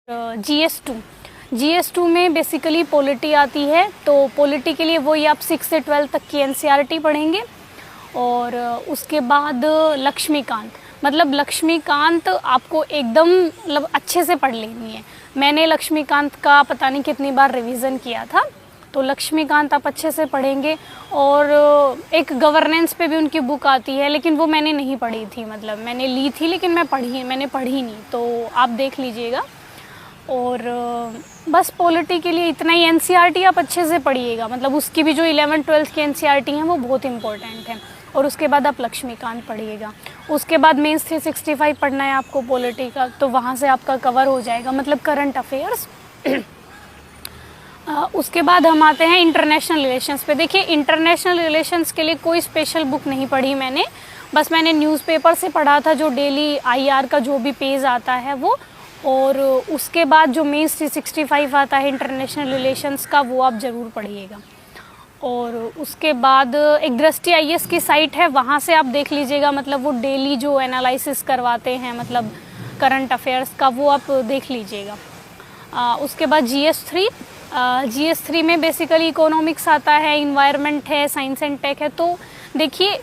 GS2 में basically polity आती है। तो पॉलिटी के लिए वही आप 6 से 12 तक की NCERT पढ़ेंगे। और उसके बाद लक्ष्मीकांत, मतलब लक्ष्मीकांत आपको एकदम मतलब अच्छे से पढ़ लेनी है। मैंने लक्ष्मीकांत का पता नहीं कितनी बार रिवीजन किया था, तो लक्ष्मीकांत आप अच्छे से पढ़ेंगे। और एक गवर्नेंस पे भी उनकी बुक आती है, लेकिन वो मैंने नहीं पढ़ी थी, मतलब मैंने ली थी लेकिन मैंने पढ़ी नहीं, तो आप देख लीजिएगा। और बस पॉलिटी के लिए इतना ही। NCERT आप अच्छे से पढ़िएगा, मतलब उसकी भी जो 11-12 की NCERT हैं वो बहुत इंपॉर्टेंट है। और उसके बाद आप लक्ष्मीकांत पढ़िएगा। उसके बाद मेंस 365 पढ़ना है आपको पॉलिटी का, तो वहाँ से आपका कवर हो जाएगा, मतलब करंट अफेयर्स। उसके बाद हम आते हैं इंटरनेशनल रिलेशंस पे। देखिए, इंटरनेशनल रिलेशंस के लिए कोई स्पेशल बुक नहीं पढ़ी मैंने, बस मैंने न्यूज़पेपर से पढ़ा था जो डेली IR का जो भी पेज आता है वो। और उसके बाद जो मेंस 365 आता है इंटरनेशनल रिलेशंस का, वो आप ज़रूर पढ़िएगा। और उसके बाद एक दृष्टि IAS की साइट है, वहाँ से आप देख लीजिएगा, मतलब वो डेली जो एनालिसिस करवाते हैं मतलब करंट अफेयर्स का, वो आप देख लीजिएगा। उसके बाद GS3 में बेसिकली इकोनॉमिक्स आता है, इन्वायरमेंट है, साइंस एंड टेक है। तो देखिए,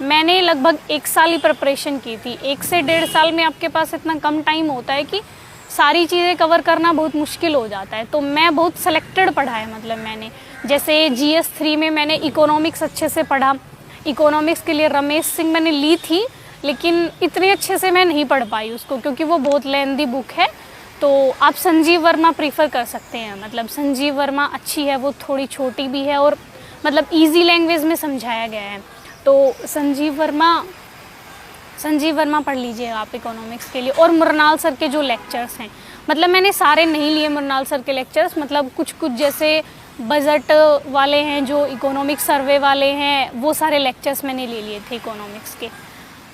मैंने लगभग 1 साल ही प्रिपरेशन की थी। 1 से 1.5 साल में आपके पास इतना कम टाइम होता है कि सारी चीज़ें कवर करना बहुत मुश्किल हो जाता है। तो मैं बहुत सेलेक्टेड पढ़ा है, मतलब मैंने जैसे GS3 में मैंने इकोनॉमिक्स अच्छे से पढ़ा। इकोनॉमिक्स के लिए रमेश सिंह मैंने ली थी, लेकिन इतने अच्छे से मैं नहीं पढ़ पाई उसको, क्योंकि वो बहुत लेंदी बुक है। तो आप संजीव वर्मा प्रीफर कर सकते हैं, मतलब संजीव वर्मा अच्छी है, वो थोड़ी छोटी भी है और मतलब ईजी लैंग्वेज में समझाया गया है। तो संजीव वर्मा पढ़ लीजिए आप इकोनॉमिक्स के लिए। और मुरनाल सर के जो लेक्चर्स हैं, मतलब मैंने सारे नहीं लिए मुरनाल सर के लेक्चर्स, मतलब कुछ जैसे बजट वाले हैं, जो इकोनॉमिक सर्वे वाले हैं, वो सारे लेक्चर्स मैंने ले लिए थे इकोनॉमिक्स के।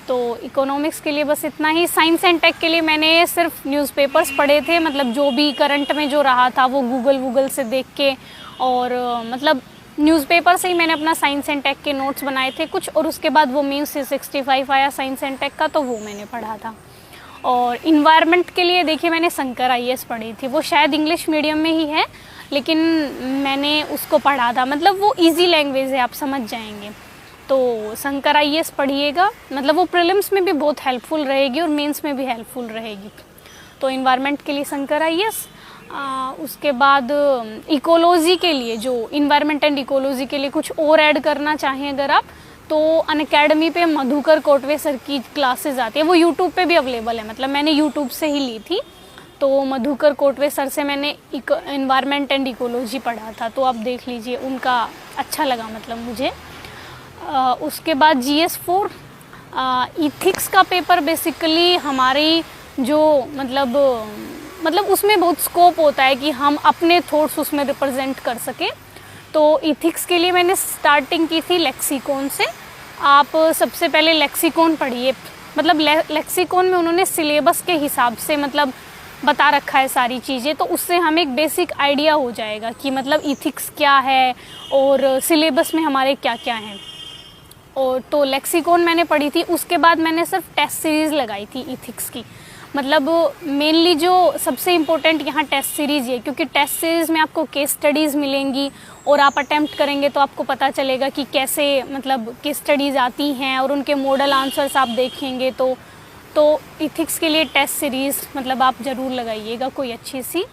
तो इकोनॉमिक्स के लिए बस इतना ही। साइंस एंड टेक के लिए मैंने सिर्फ न्यूज़पेपर्स पढ़े थे, मतलब जो भी करंट में जो रहा था वो गूगल से देख के, और मतलब न्यूज़पेपर से ही मैंने अपना साइंस एंड टेक के नोट्स बनाए थे कुछ। और उसके बाद वो मेंस 365 आया साइंस एंड टेक का, तो वो मैंने पढ़ा था। और इन्वायरमेंट के लिए देखिए, मैंने शंकर IAS पढ़ी थी, वो शायद इंग्लिश मीडियम में ही है, लेकिन मैंने उसको पढ़ा था, मतलब वो इजी लैंग्वेज है, आप समझ जाएंगे। तो शंकर IAS पढ़िएगा, मतलब वो प्रीलिम्स में भी बहुत हेल्पफुल रहेगी और मेंस में भी हेल्पफुल रहेगी। तो इन्वायरमेंट के लिए शंकर IAS। उसके बाद इकोलॉजी के लिए, जो इन्वायरमेंट एंड इकोलॉजी के लिए कुछ और ऐड करना चाहें अगर आप, तो अनअकैडमी पे मधुकर कोटवे सर की क्लासेस आती है, वो यूट्यूब पे भी अवेलेबल है, मतलब मैंने यूट्यूब से ही ली थी। तो मधुकर कोटवे सर से मैंने इन्वायरमेंट एंड इकोलॉजी पढ़ा था, तो आप देख लीजिए, उनका अच्छा लगा मतलब मुझे। उसके बाद GS4 इथिक्स का पेपर, बेसिकली हमारी जो मतलब उसमें बहुत स्कोप होता है कि हम अपने थॉट्स उसमें रिप्रेजेंट कर सकें। तो इथिक्स के लिए मैंने स्टार्टिंग की थी लेक्सिकॉन से। आप सबसे पहले लेक्सिकॉन पढ़िए, मतलब लेक्सिकॉन में उन्होंने सिलेबस के हिसाब से मतलब बता रखा है सारी चीज़ें, तो उससे हमें एक बेसिक आइडिया हो जाएगा कि मतलब इथिक्स क्या है और सिलेबस में हमारे क्या क्या हैं। और तो लेक्सिकॉन मैंने पढ़ी थी। उसके बाद मैंने सिर्फ टेस्ट सीरीज़ लगाई थी इथिक्स की, मतलब मेनली जो सबसे इम्पोर्टेंट यहाँ टेस्ट सीरीज़ है, क्योंकि टेस्ट सीरीज़ में आपको केस स्टडीज़ मिलेंगी और आप अटेम्प्ट करेंगे तो आपको पता चलेगा कि कैसे मतलब केस स्टडीज़ आती हैं और उनके मॉडल आंसर्स आप देखेंगे। तो इथिक्स के लिए टेस्ट सीरीज़ मतलब आप ज़रूर लगाइएगा कोई अच्छी सी।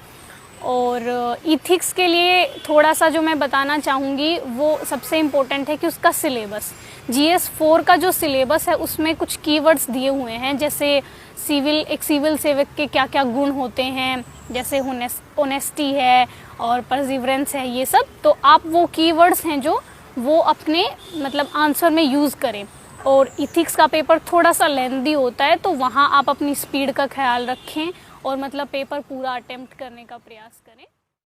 और इथिक्स के लिए थोड़ा सा जो मैं बताना चाहूँगी, वो सबसे इम्पोर्टेंट है कि उसका सिलेबस, GS4 का जो सिलेबस है उसमें कुछ कीवर्ड्स दिए हुए हैं, जैसे एक सिविल सेवक के क्या क्या गुण होते हैं, जैसे ऑनेस्टी है और परसिवरेंस है, ये सब। तो आप वो कीवर्ड्स हैं जो वो अपने मतलब आंसर में यूज़ करें। और इथिक्स का पेपर थोड़ा सा लेंदी होता है, तो वहाँ आप अपनी स्पीड का ख्याल रखें और मतलब पेपर पूरा अटेम्प्ट करने का प्रयास करें।